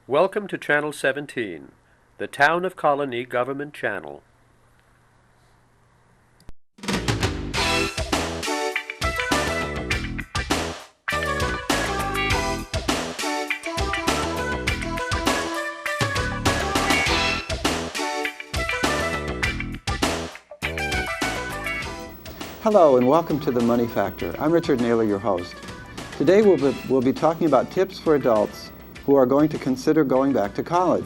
Welcome to Channel 17, the Town of Colonie Government Channel. Hello and welcome to The Money Factor. I'm Richard Naylor, your host. Today we'll be talking about tips for adults who are going to consider going back to college.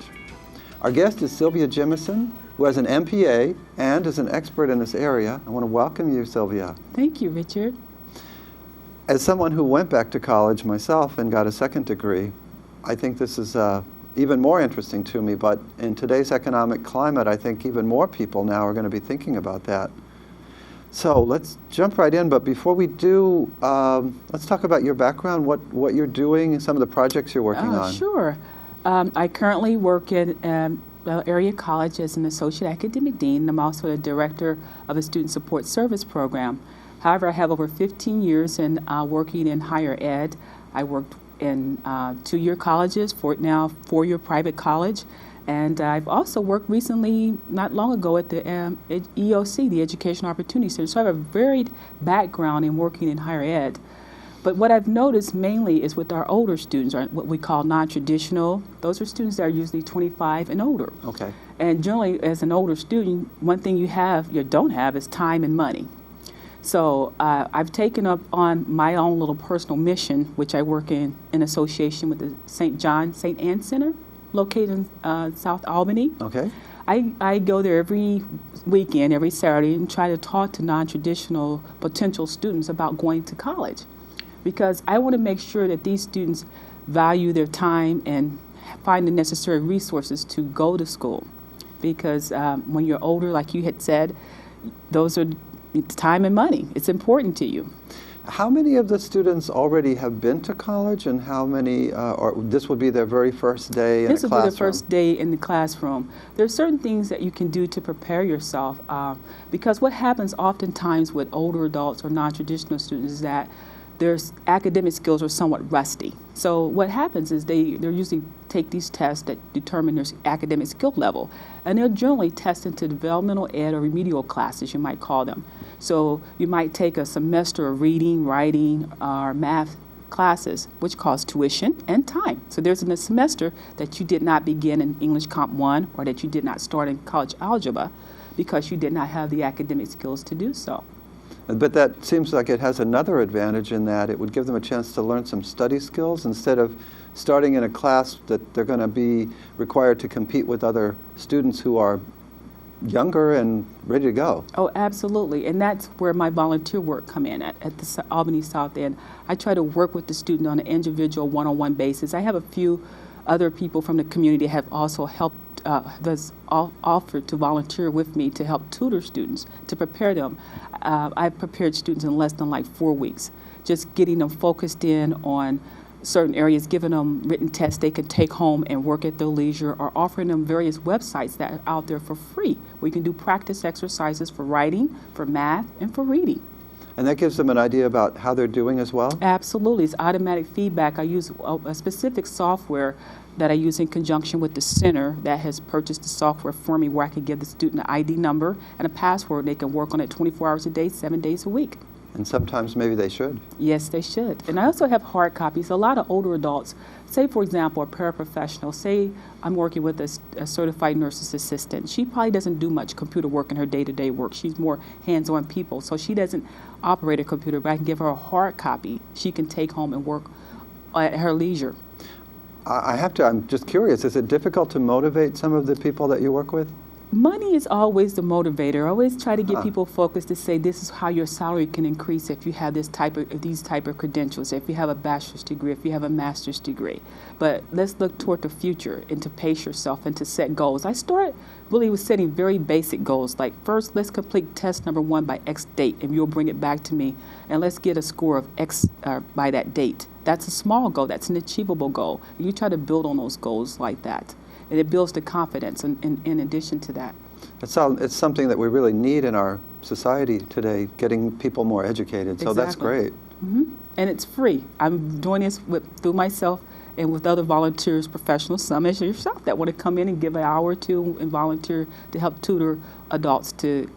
Our guest is Sylvia Jimison, who has an MPA and is an expert in this area. I want to welcome you, Sylvia. Thank you, Richard. As someone who went back to college myself and got a second degree, I think this is even more interesting to me, but in today's economic climate, I think even more people now are going to be thinking about that. So let's jump right in, but before we do, let's talk about your background, what you're doing, and some of the projects you're working on. Sure. I currently work in area college as an associate academic dean, and I'm also the director of a student support service program. However, I have over 15 years in working in higher ed. I worked in two-year colleges, now four-year private college. And I've also worked recently, not long ago, at the EOC, the Educational Opportunity Center. So I have a varied background in working in higher ed. But what I've noticed mainly is with our older students, or what we call non-traditional. Those are students that are usually 25 and older. Okay. And generally, as an older student, one thing you don't have is time and money. So I've taken up on my own little personal mission, which I work in association with the St. Anne Center, located in South Albany. Okay. I go there every weekend, every Saturday, and try to talk to non-traditional potential students about going to college, because I want to make sure that these students value their time and find the necessary resources to go to school. Because when you're older, like you had said, it's time and money. It's important to you. How many of the students already have been to college, and how many, or this would be their very first day in a classroom? This would be the first day in the classroom. There are certain things that you can do to prepare yourself, because what happens oftentimes with older adults or non-traditional students is that their academic skills are somewhat rusty. So what happens is they usually take these tests that determine their academic skill level, and they're generally tested to developmental ed or remedial classes, you might call them. So you might take a semester of reading, writing, or math classes, which costs tuition and time. So there's a semester that you did not begin in English Comp 1, or that you did not start in college algebra because you did not have the academic skills to do so. But that seems like it has another advantage in that it would give them a chance to learn some study skills instead of starting in a class that they're going to be required to compete with other students who are younger and ready to go. Oh, absolutely. And that's where my volunteer work come in at the Albany South End. I try to work with the student on an individual one-on-one basis. I have a few other people from the community have also helped offered to volunteer with me to help tutor students, to prepare them. I've prepared students in less than 4 weeks, just getting them focused in on certain areas, giving them written tests they can take home and work at their leisure, or offering them various websites that are out there for free. We can do practice exercises for writing, for math, and for reading. And that gives them an idea about how they're doing as well? Absolutely. It's automatic feedback. I use a specific software that I use in conjunction with the center that has purchased the software for me, where I can give the student an ID number and a password. They can work on it 24 hours a day, 7 days a week. And sometimes maybe they should. Yes, they should. And I also have hard copies. A lot of older adults, say for example, a paraprofessional, say I'm working with a certified nurse's assistant. She probably doesn't do much computer work in her day-to-day work. She's more hands-on people, so she doesn't operate a computer, but I can give her a hard copy she can take home and work at her leisure. I'm just curious, is it difficult to motivate some of the people that you work with? Money is always the motivator. I always try to get people focused to say this is how your salary can increase if you have these type of credentials, if you have a bachelor's degree, if you have a master's degree. But let's look toward the future and to pace yourself and to set goals. I start really with setting very basic goals, like first let's complete test number 1 by X date, and you'll bring it back to me, and let's get a score of X by that date. That's a small goal. That's an achievable goal. And you try to build on those goals like that. And it builds the confidence in addition to that. It's something that we really need in our society today, getting people more educated. So Exactly. That's great. Mm-hmm. And it's free. I'm doing this through myself and with other volunteers, professionals, some as yourself that want to come in and give an hour or two and volunteer to help tutor adults to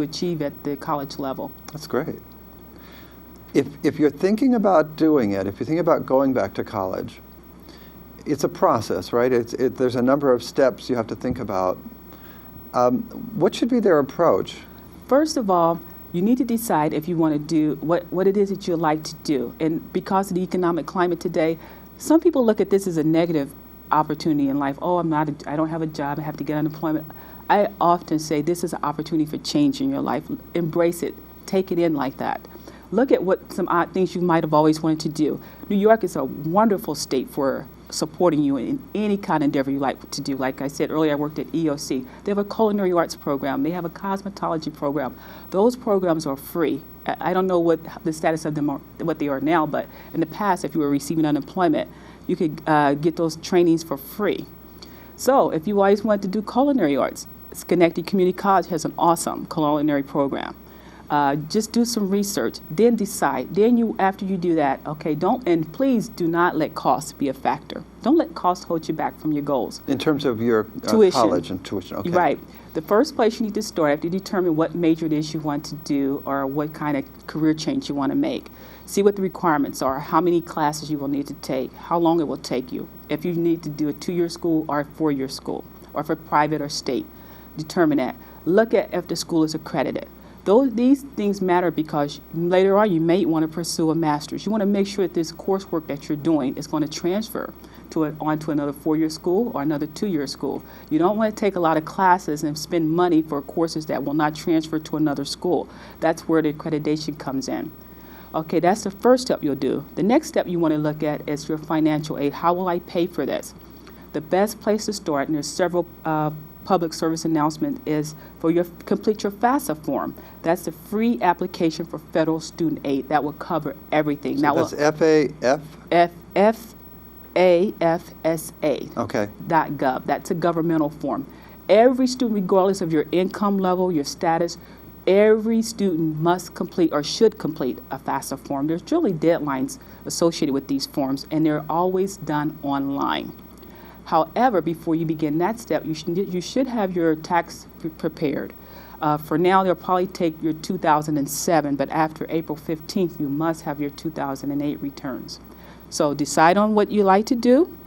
achieve at the college level. That's great. If you're thinking about doing it, if you're thinking about going back to college, it's a process, right? There's a number of steps you have to think about. What should be their approach? First of all, you need to decide if you want to do what it is that you like to do. And because of the economic climate today, some people look at this as a negative opportunity in life. Oh, I don't have a job, I have to get unemployment. I often say this is an opportunity for change in your life. Embrace it, take it in like that. Look at what some odd things you might have always wanted to do. New York is a wonderful state for supporting you in any kind of endeavor you like to do. Like I said earlier, I worked at EOC. They have a culinary arts program. They have a cosmetology program. Those programs are free. I don't know what the status of them are, what they are now, but in the past, if you were receiving unemployment, you could get those trainings for free. So if you always wanted to do culinary arts, Schenectady Community College has an awesome culinary program. Just do some research, then decide. Then after you do that, okay, and please do not let cost be a factor. Don't let cost hold you back from your goals. In terms of your college and tuition, okay. Right. The first place you need to start after you determine what major it is you want to do or what kind of career change you want to make. See what the requirements are, how many classes you will need to take, how long it will take you, if you need to do a 2-year school or a 4-year school, or for private or state. Determine that. Look at if the school is accredited. These things matter because later on you may want to pursue a master's. You want to make sure that this coursework that you're doing is going to transfer onto another 4-year school or another 2-year school. You don't want to take a lot of classes and spend money for courses that will not transfer to another school. That's where the accreditation comes in. Okay, that's the first step you'll do. The next step you want to look at is your financial aid. How will I pay for this? The best place to start, and there's several public service announcement, is for complete your FAFSA form. That's the free application for federal student aid. That will cover everything. So that's FAFSA. Okay. .gov. That's a governmental form. Every student, regardless of your income level, your status, every student must complete or should complete a FAFSA form. There's really deadlines associated with these forms, and they're always done online. However, before you begin that step, you should have your tax prepared. For now, they'll probably take your 2007, but after April 15th, you must have your 2008 returns. So decide on what you like to do.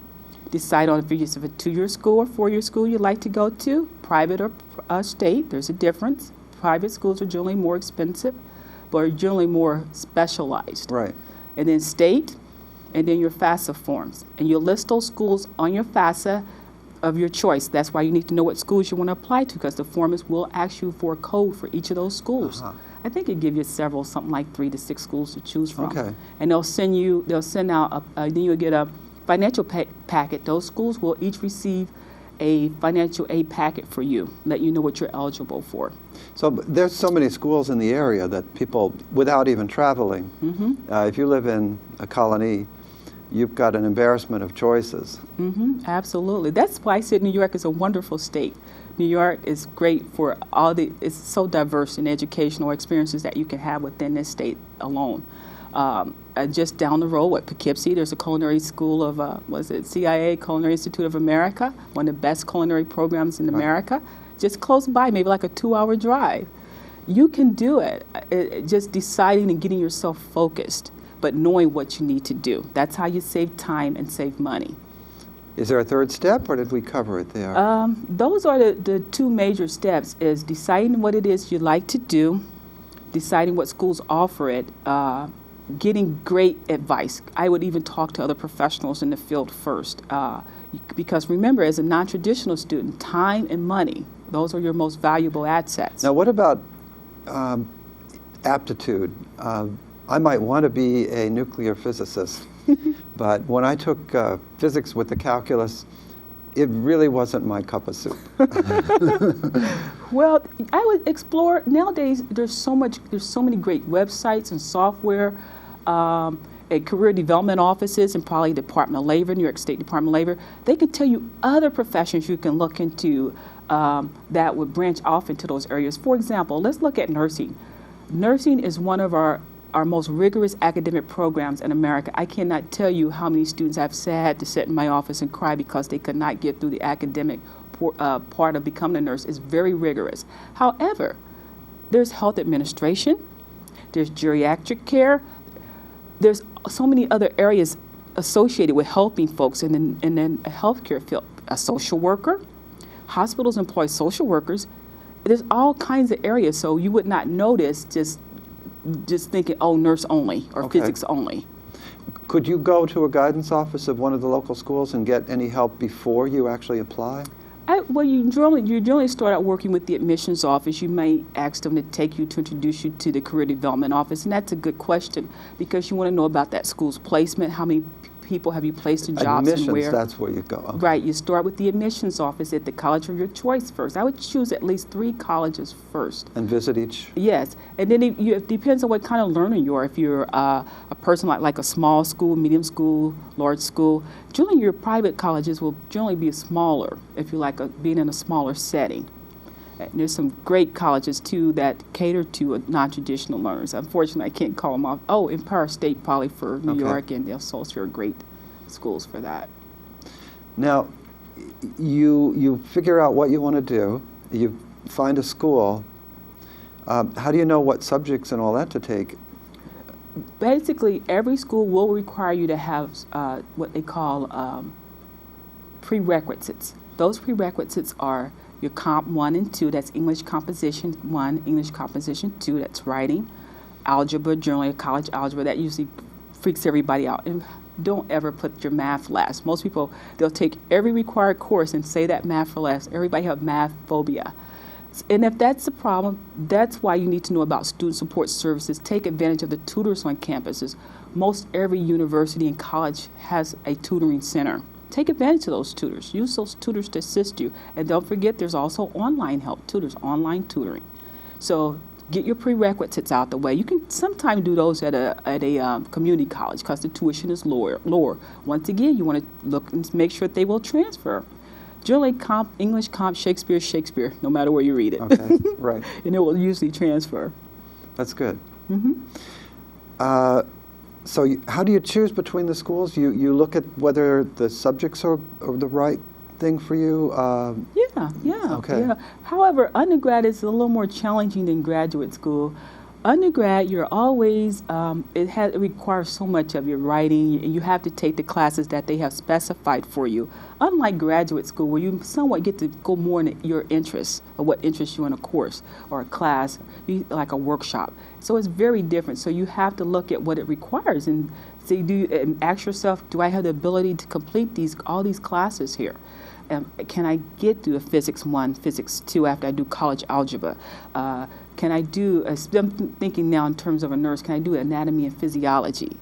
Decide on if it's a 2-year school or 4-year school you'd like to go to, private or state. There's a difference. Private schools are generally more expensive, but are generally more specialized. Right. And then state, and then your FAFSA forms. And you'll list those schools on your FAFSA of your choice. That's why you need to know what schools you want to apply to, because the forms will ask you for a code for each of those schools. I think it'll give you something like 3 to 6 schools to choose from. Okay. And they'll send out, then you'll get a financial packet. Those schools will each receive a financial aid packet for you, let you know what you're eligible for. So there's so many schools in the area that people, without even traveling, if you live in a Colonie, you've got an embarrassment of choices. Absolutely. That's why I said New York is a wonderful state. New York is great for it's so diverse in educational experiences that you can have within this state alone. Just down the road at Poughkeepsie, there's a culinary school of, CIA, Culinary Institute of America, one of the best culinary programs in America. Just close by, maybe like a 2-hour drive. You can do it, just deciding and getting yourself focused, but knowing what you need to do. That's how you save time and save money. Is there a third step, or did we cover it there? Those are the 2 major steps, is deciding what it is you like to do, deciding what schools offer it, getting great advice. I would even talk to other professionals in the field first, because remember, as a non-traditional student, time and money, those are your most valuable assets. Now, what about aptitude? I might want to be a nuclear physicist, but when I took physics with the calculus, it really wasn't my cup of soup. Well, I would explore. Nowadays, there's so many great websites and software, and career development offices, and probably Department of Labor, New York State Department of Labor. They can tell you other professions you can look into that would branch off into those areas. For example, let's look at nursing. Nursing is one of our our most rigorous academic programs in America. I cannot tell you how many students I've had to sit in my office and cry because they could not get through the academic part of becoming a nurse. It's very rigorous. However, there's health administration, there's geriatric care, there's so many other areas associated with helping folks in the healthcare field. A social worker, hospitals employ social workers. There's all kinds of areas, so you would not notice just thinking, oh, nurse only or physics only. Could you go to a guidance office of one of the local schools and get any help before you actually apply? Well, you generally start out working with the admissions office. You may ask them to take you to introduce you to the career development office, and that's a good question because you want to know about that school's placement, how many people have you placed in jobs Admissions, and where. that's where you go. Okay. Right, you start with the admissions office at the college of your choice first. I would choose at least 3 colleges first. And visit each? Yes, and then it depends on what kind of learner you are. If you're a person like a small school, medium school, large school, generally your private colleges will generally be smaller if you like being in a smaller setting. And there's some great colleges too that cater to non-traditional learners. Unfortunately, I can't call them off. Oh, Empire State probably for New York, and those are great schools for that. Now, you figure out what you want to do. You find a school. How do you know what subjects and all that to take? Basically, every school will require you to have what they call prerequisites. Those prerequisites are your Comp 1 and 2, that's English Composition 1, English Composition 2, that's writing, algebra, generally college algebra, that usually freaks everybody out. And don't ever put your math last. Most people, they'll take every required course and say that math for last. Everybody have math phobia. And if that's the problem, that's why you need to know about student support services. Take advantage of the tutors on campuses. Most every university and college has a tutoring center. Take advantage of those tutors. Use those tutors to assist you. And don't forget there's also online help, tutors, online tutoring. So get your prerequisites out the way. You can sometimes do those at a community college because the tuition is lower. Once again, you want to look and make sure that they will transfer. Generally, English comp, Shakespeare, no matter where you read it. Okay, right. And it will usually transfer. That's good. Mm-hmm. So how do you choose between the schools? You look at whether the subjects are the right thing for you? Yeah. However, undergrad is a little more challenging than graduate school. Undergrad, you're always, it requires so much of your writing, and you have to take the classes that they have specified for you. Unlike graduate school, where you somewhat get to go more in your interests, or what interests you in a course or a class, like a workshop. So it's very different. So you have to look at what it requires and say, and ask yourself, do I have the ability to complete all these classes here? Can I get through a Physics 1, Physics 2 after I do college algebra? Can I do, I'm thinking now in terms of a nurse, can I do anatomy and physiology?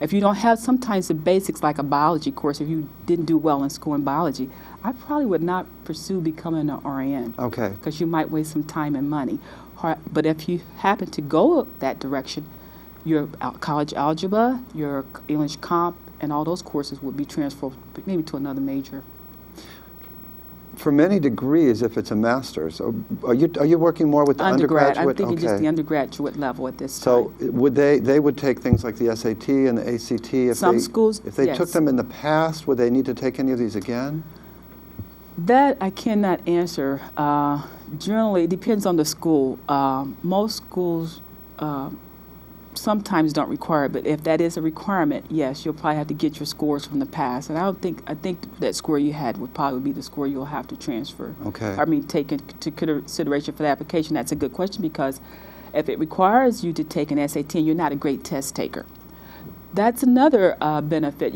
If you don't have sometimes the basics like a biology course, if you didn't do well in school in biology, I probably would not pursue becoming an RN. Okay. Because you might waste some time and money. But if you happen to go that direction, your college algebra, your English comp, and all those courses would be transferred maybe to another major. For many degrees, if it's a master's, are you working more with the undergraduate? I'm thinking just the undergraduate level at this time. So would they would take things like the SAT and the ACT? If they took them in the past, would they need to take any of these again? That I cannot answer. Generally, it depends on the school. Most schools sometimes don't require it, but if that is a requirement, yes, you'll probably have to get your scores from the past. And I think that score you had would probably be the score you'll have to transfer. Okay. Take into consideration for the application. That's a good question because if it requires you to take an SAT and you're not a great test taker, that's another benefit.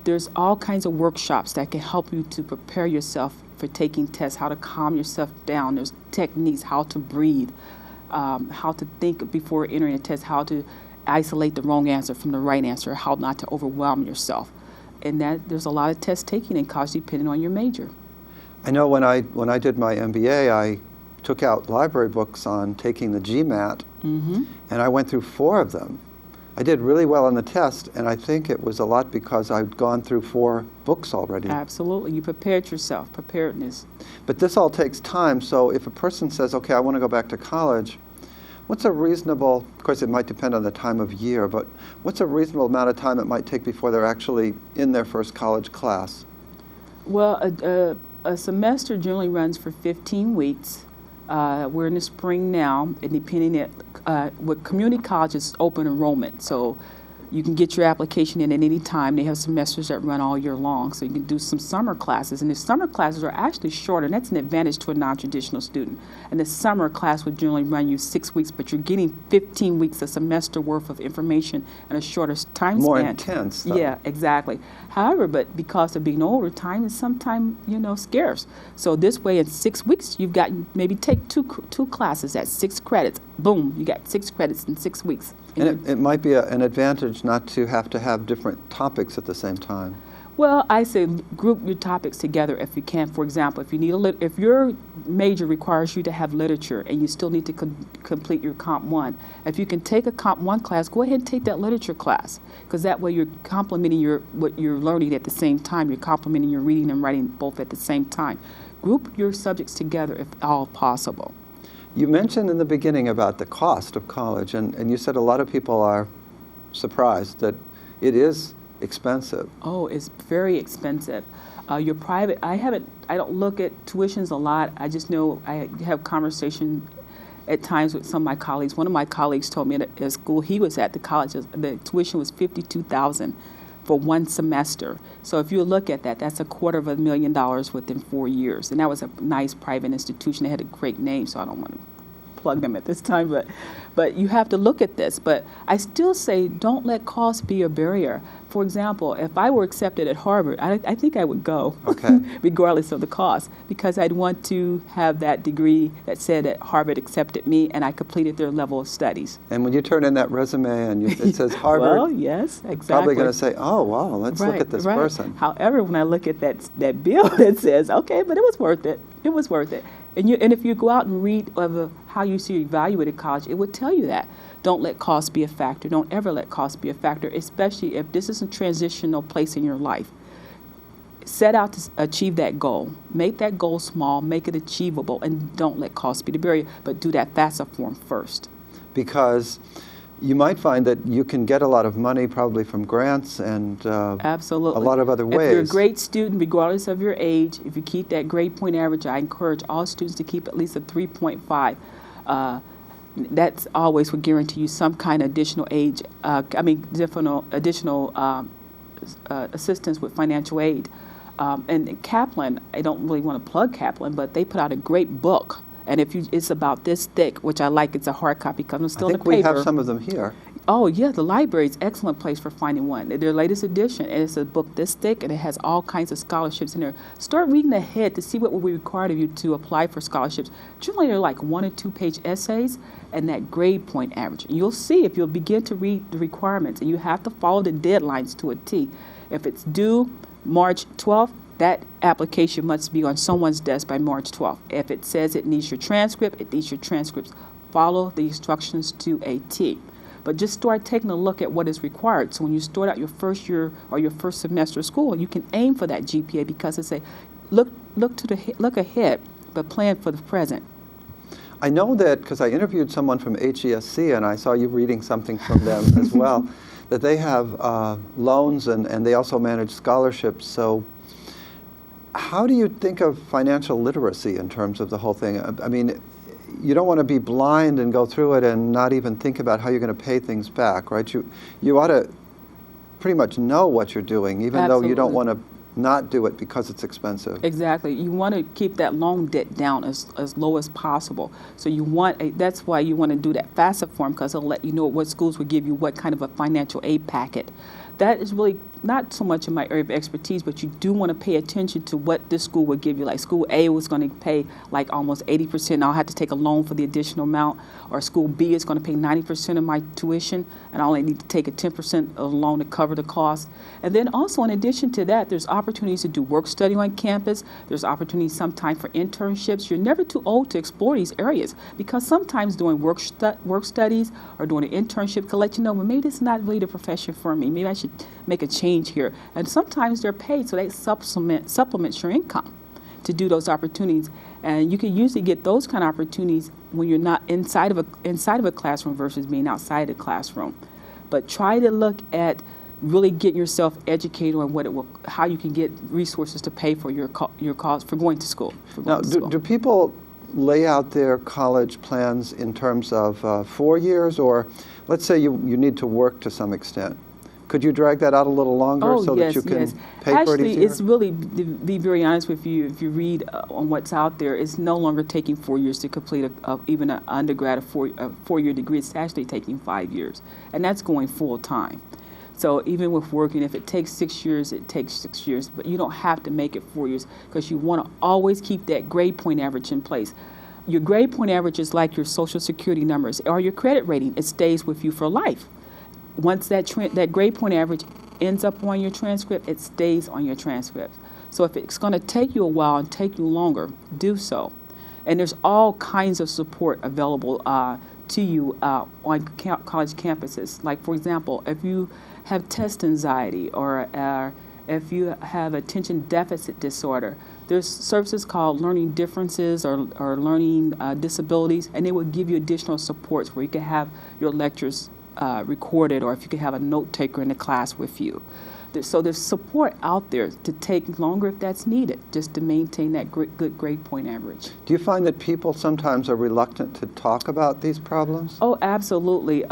There's all kinds of workshops that can help you to prepare yourself for taking tests, how to calm yourself down. There's techniques, how to breathe. How to think before entering a test, how to isolate the wrong answer from the right answer, how not to overwhelm yourself. And there's a lot of test taking in college depending on your major. I know when I did my MBA, I took out library books on taking the GMAT, and I went through 4 of them. I did really well on the test, and I think it was a lot because I'd gone through 4 books already. Absolutely. You prepared yourself, preparedness. But this all takes time, so if a person says, okay, I want to go back to college, What's a reasonable, of course it might depend on the time of year, but what's a reasonable amount of time it might take before they're actually in their first college class? Well, a semester generally runs for 15 weeks. We're in the spring now, and depending with community colleges, open enrollment, so you can get your application in at any time. They have semesters that run all year long, so you can do some summer classes. And the summer classes are actually shorter, and that's an advantage to a non-traditional student. And the summer class would generally run you 6 weeks, but you're getting 15 weeks a semester worth of information in a shorter time More span. intense, though. Yeah, exactly. However, but because of being older, time is sometimes, scarce. So this way, in 6 weeks, you've got maybe take two classes at 6 credits. Boom, you got 6 credits in 6 weeks. And it might be an advantage not to have different topics at the same time. Well, I say group your topics together if you can. For example, if you need if your major requires you to have literature and you still need to complete your Comp 1, if you can take a Comp 1 class, go ahead and take that literature class, because that way you're complementing what you're learning at the same time. You're complementing your reading and writing both at the same time. Group your subjects together if all possible. You mentioned in the beginning about the cost of college, and you said a lot of people are surprised that it is expensive. Oh, it's very expensive. Your private, I don't look at tuitions a lot. I just know I have conversation at times with some of my colleagues. One of my colleagues told me at a school he was at, the college, the tuition was $52,000 for one semester. So if you look at that, that's $250,000 within 4 years. And that was a nice private institution. They had a great name, so I don't want to plug them at this time, but you have to look at this. But I still say don't let cost be a barrier. For example, if I were accepted at Harvard, I think I would go, okay. regardless of the cost, because I'd want to have that degree that said that Harvard accepted me and I completed their level of studies. And when you turn in that resume and it says Harvard, well, yes, exactly. Probably going to say, oh, wow, let's look at this person. However, when I look at that bill that says, okay, but it was worth it. It was worth it. And if you go out and read of how you see evaluated college, it would tell you that. Don't let cost be a factor. Don't ever let cost be a factor, especially if this is a transitional place in your life. Set out to achieve that goal. Make that goal small, make it achievable, and don't let cost be the barrier, but do that FAFSA form first. Because you might find that you can get a lot of money probably from grants and absolutely. A lot of other ways. If you're a great student, regardless of your age, if you keep that grade point average, I encourage all students to keep at least a 3.5. That's always would guarantee you some kind of additional additional assistance with financial aid. And Kaplan, I don't really want to plug Kaplan, but they put out a great book. And it's about this thick, which I like. It's a hard copy because I'm still in the paper. I think we have some of them here. Oh, yeah, the library is an excellent place for finding one. Their latest edition, and it's a book this thick, and it has all kinds of scholarships in there. Start reading ahead to see what will be required of you to apply for scholarships. Generally, they're like 1 or 2 page essays and that grade point average. And you'll see if you'll begin to read the requirements, and you have to follow the deadlines to a T. If it's due March 12th, that application must be on someone's desk by March 12th. If it says it needs your transcript, it needs your transcripts. Follow the instructions to a T. But just start taking a look at what is required. So when you start out your first year or your first semester of school, you can aim for that GPA because it's look ahead, but plan for the present. I know that because I interviewed someone from HESC and I saw you reading something from them as well, that they have loans and they also manage scholarships. So how do you think of financial literacy in terms of the whole thing? I mean, you don't want to be blind and go through it and not even think about how you're going to pay things back, right? You ought to pretty much know what you're doing, even Absolutely. though you don't want to not do it because it's expensive. Exactly. You want to keep that loan debt down as low as possible. So that's why you want to do that FAFSA form, because it'll let you know what schools will give you what kind of a financial aid packet. That is really not so much in my area of expertise, but you do want to pay attention to what this school would give you. Like school A was going to pay like almost 80%. I'll have to take a loan for the additional amount. Or school B is going to pay 90% of my tuition, and I only need to take a 10% of the loan to cover the cost. And then also in addition to that, there's opportunities to do work study on campus. There's opportunities sometimes for internships. You're never too old to explore these areas, because sometimes doing work studies or doing an internship can let you know, well, maybe this is not really the profession for me. Maybe I should make a change here. And sometimes they're paid, so they supplements your income to do those opportunities. And you can usually get those kind of opportunities when you're not inside of a classroom versus being outside the classroom. But try to look at really getting yourself educated on how you can get resources to pay for your cost for going to school. Now, do people lay out their college plans in terms of 4 years, or let's say you need to work to some extent? Could you drag that out a little longer that you can pay for it easier? Actually, it's really, to be very honest with you, if you read on what's out there, it's no longer taking 4 years to complete even an undergrad, a four-year degree. It's actually taking 5 years, and that's going full time. So even with working, if it takes 6 years, it takes 6 years, but you don't have to make it 4 years because you want to always keep that grade point average in place. Your grade point average is like your Social Security numbers or your credit rating. It stays with you for life. Once that grade point average ends up on your transcript, it stays on your transcript. So if it's going to take you a while and take you longer, do so. And there's all kinds of support available to you on college campuses. Like, for example, if you have test anxiety or if you have attention deficit disorder, there's services called learning differences or learning disabilities, and they will give you additional supports where you can have your lectures recorded, or if you could have a note taker in the class with you. So there's support out there to take longer if that's needed, just to maintain that good grade point average. Do you find that people sometimes are reluctant to talk about these problems? Oh, absolutely.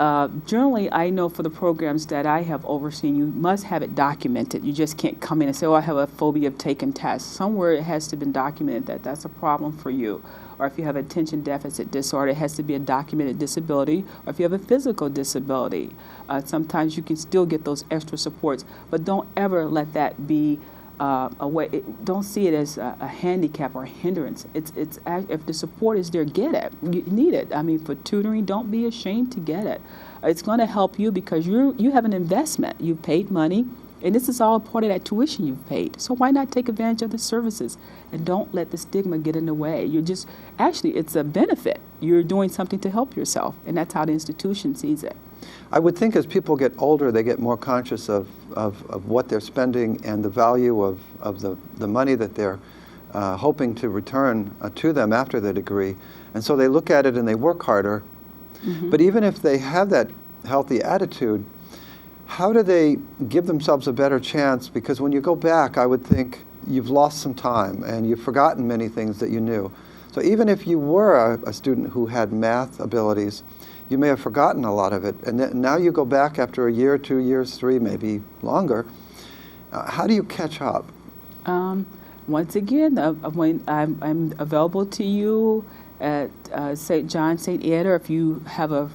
Generally, I know for the programs that I have overseen, you must have it documented. You just can't come in and say, oh, I have a phobia of taking tests. Somewhere it has to be documented that that's a problem for you. Or if you have attention deficit disorder, it has to be a documented disability. Or if you have a physical disability, sometimes you can still get those extra supports. But don't ever let that be a way. Don't see it as a handicap or a hindrance. If the support is there, get it. You need it. I mean, for tutoring, don't be ashamed to get it. It's going to help you because you have an investment. You've paid money. And this is all part of that tuition you've paid. So why not take advantage of the services? And don't let the stigma get in the way. It's a benefit. You're doing something to help yourself. And that's how the institution sees it. I would think as people get older, they get more conscious of what they're spending and the value of the money that they're hoping to return to them after their degree. And so they look at it and they work harder. Mm-hmm. But even if they have that healthy attitude, how do they give themselves a better chance? Because when you go back, I would think you've lost some time and you've forgotten many things that you knew. So even if you were a student who had math abilities, you may have forgotten a lot of it. And now you go back after a year, 2 years, 3, maybe longer. How do you catch up? Once again, when I'm available to you at St. John, St. Ed, or if you have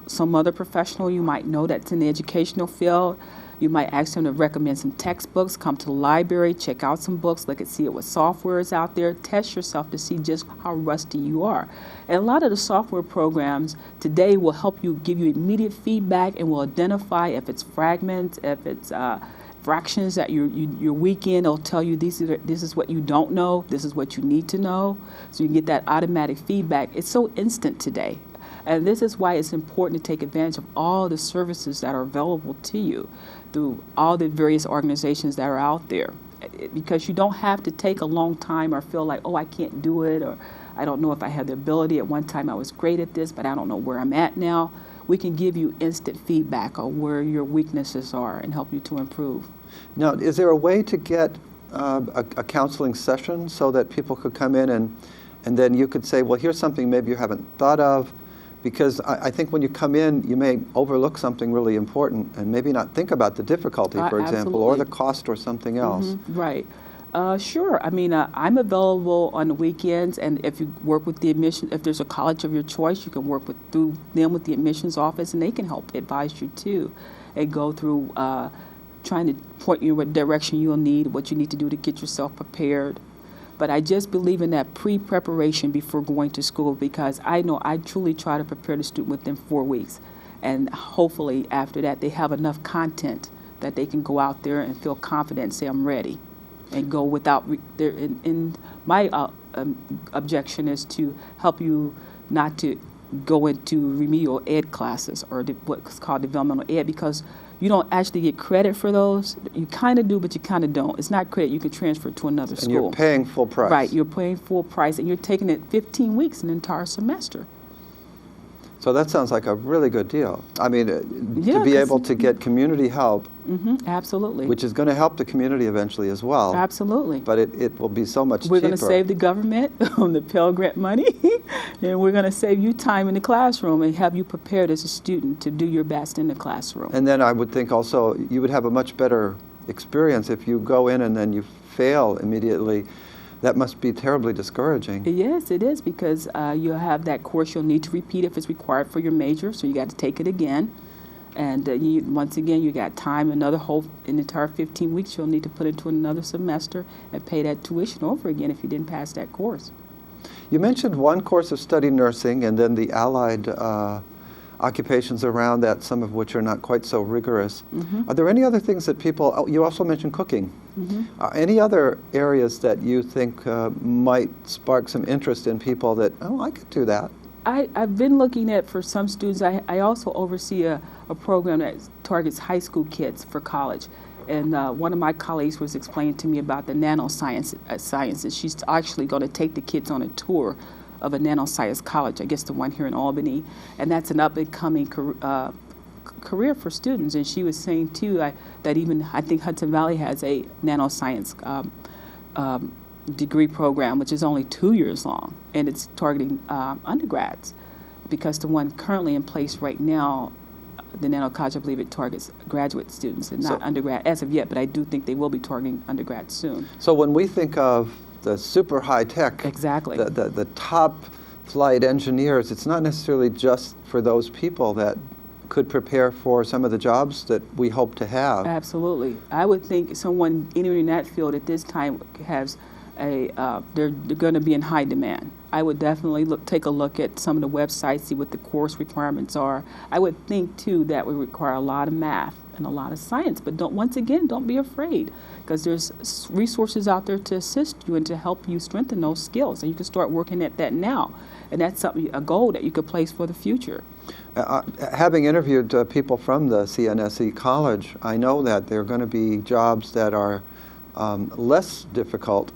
some other professional you might know that's in the educational field, you might ask them to recommend some textbooks, come to the library, check out some books, look and see what software is out there, test yourself to see just how rusty you are. And a lot of the software programs today will help you, give you immediate feedback and will identify if it's fragments, if it's fractions that you're weak in. It'll tell you this is what you don't know, this is what you need to know. So you can get that automatic feedback. It's so instant today. And this is why it's important to take advantage of all the services that are available to you through all the various organizations that are out there. Because you don't have to take a long time or feel like, oh, I can't do it, or I don't know if I have the ability. At one time I was great at this, but I don't know where I'm at now. We can give you instant feedback on where your weaknesses are and help you to improve. Now, is there a way to get a counseling session so that people could come in and then you could say, well, here's something maybe you haven't thought of? Because I think when you come in, you may overlook something really important and maybe not think about the difficulty, for example, or the cost or something else. Mm-hmm. Right. Sure. I mean, I'm available on the weekends, and if you work with the admission, if there's a college of your choice, you can work through them with the admissions office, and they can help advise you too, and go through trying to point you in what direction you'll need, what you need to do to get yourself prepared. But I just believe in that pre-preparation before going to school, because I know I truly try to prepare the student within 4 weeks. And hopefully after that they have enough content that they can go out there and feel confident and say, I'm ready. And go without, in my objection is to help you not to go into remedial ed classes or what's called developmental ed, because you don't actually get credit for those. You kind of do, but you kind of don't. It's not credit. You can transfer to another school. And you're paying full price. Right. You're paying full price, and you're taking it 15 weeks, an entire semester. So that sounds like a really good deal. I mean, Yeah, to be 'cause- able to get community help, Absolutely. which is going to help the community eventually as well. Absolutely. But it will be so much cheaper. We're going to save the government on the Pell Grant money, and we're going to save you time in the classroom and have you prepared as a student to do your best in the classroom. And then I would think also you would have a much better experience if you go in and then you fail immediately. That must be terribly discouraging. Yes, it is, because you'll have that course you'll need to repeat if it's required for your major, so you got to take it again. And once again, you got time, an entire 15 weeks you'll need to put into another semester and pay that tuition over again if you didn't pass that course. You mentioned one course of study nursing and then the allied occupations around that, some of which are not quite so rigorous. Are there any other things that people, you also mentioned cooking. Any other areas that you think might spark some interest in people that, oh, I could do that? I've been looking at, for some students, I also oversee a program that targets high school kids for college. And one of my colleagues was explaining to me about the nanosciences. She's actually going to take the kids on a tour of a nanoscience college, I guess the one here in Albany. And that's an up-and-coming career for students. And she was saying, too, that even I think Hudson Valley has a nanoscience degree program, which is only 2 years long, and it's targeting undergrads, because the one currently in place right now, the Nano College, I believe it targets graduate students and not undergrad as of yet, but I do think they will be targeting undergrad soon. So when we think of the super high tech, Exactly. the top flight engineers, it's not necessarily just for those people that could prepare for some of the jobs that we hope to have. Absolutely. I would think someone entering that field at this time has they're going to be in high demand. I would definitely take a look at some of the websites, see what the course requirements are. I would think, too, that would require a lot of math and a lot of science. But once again, don't be afraid, because there's resources out there to assist you and to help you strengthen those skills. And you can start working at that now. And that's a goal that you could place for the future. Having interviewed people from the CNSE College, I know that there are going to be jobs that are less difficult.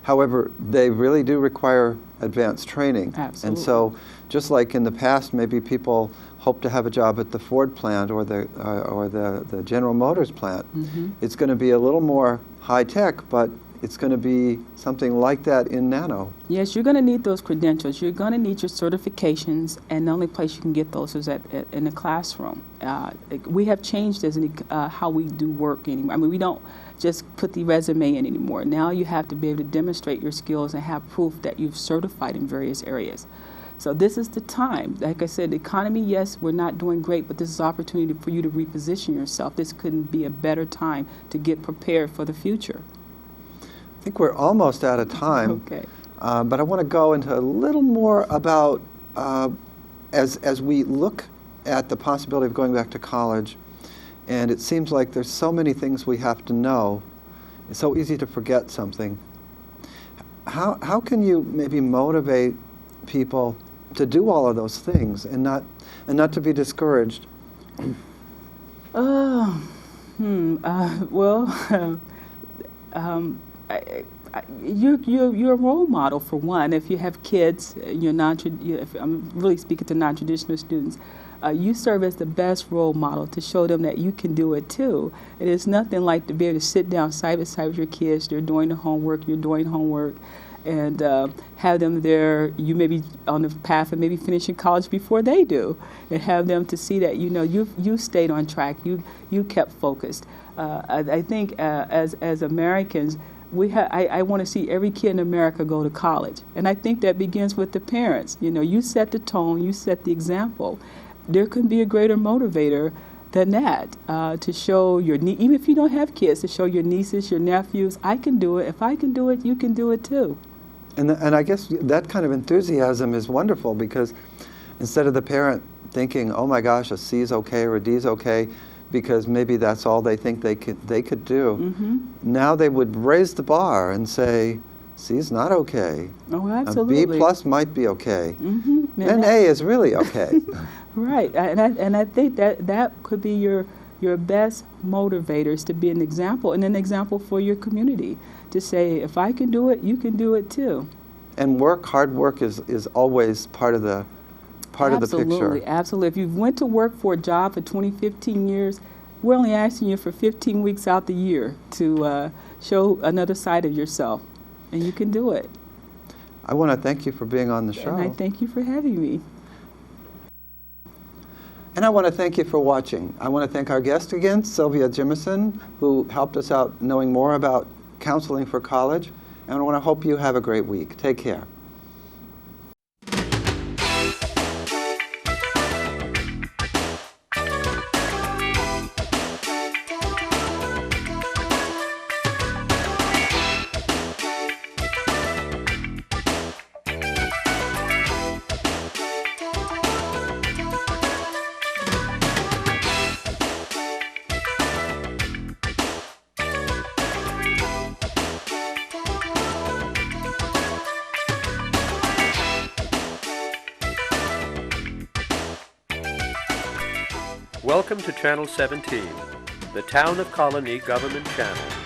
However, they really do require advanced training. Absolutely. And so, just like in the past, maybe people hope to have a job at the Ford plant or the General Motors plant. It's going to be a little more high tech, but it's going to be something like that in nano. Yes, you're going to need those credentials. You're going to need your certifications, and the only place you can get those is in the classroom. We have changed as how we do work anymore. I mean, we don't just put the resume in anymore. Now you have to be able to demonstrate your skills and have proof that you've certified in various areas. So this is the time. Like I said, the economy, yes, we're not doing great, but this is an opportunity for you to reposition yourself. This couldn't be a better time to get prepared for the future. I think we're almost out of time. Okay. But I want to go into a little more about, as we look at the possibility of going back to college, and it seems like there's so many things we have to know. It's so easy to forget something. How can you maybe motivate people to do all of those things and not to be discouraged? Well, you're a role model for one. If you have kids, if I'm really speaking to non-traditional students, you serve as the best role model to show them that you can do it too. It is nothing like to be able to sit down side by side with your kids. They're doing the homework, you're doing homework, and have them there. You may be on the path of maybe finishing college before they do, and have them to see that you stayed on track. You kept focused. I think as Americans, I want to see every kid in America go to college, and I think that begins with the parents. You set the tone, you set the example. There can be a greater motivator than that, to show even if you don't have kids, to show your nieces, your nephews, I can do it. If I can do it, you can do it too. And I guess that kind of enthusiasm is wonderful, because instead of the parent thinking, oh my gosh, a C's okay or a D's okay, because maybe that's all they think they could do, now they would raise the bar and say, C's not okay. Oh, absolutely. A B plus might be okay. And A is really okay. Right, and I think that could be your best motivators, to be an example, and an example for your community, to say, if I can do it, you can do it too. And hard work is always part of the part of the picture. Absolutely, absolutely. If you went to work for a job for 20, 15 years, we're only asking you for 15 weeks out the year to show another side of yourself, and you can do it. I want to thank you for being on the show. And I thank you for having me. And I want to thank you for watching. I want to thank our guest again, Sylvia Jimison, who helped us out knowing more about counseling for college. And I want to hope you have a great week. Take care. Welcome to Channel 17, the Town of Colonie Government Channel.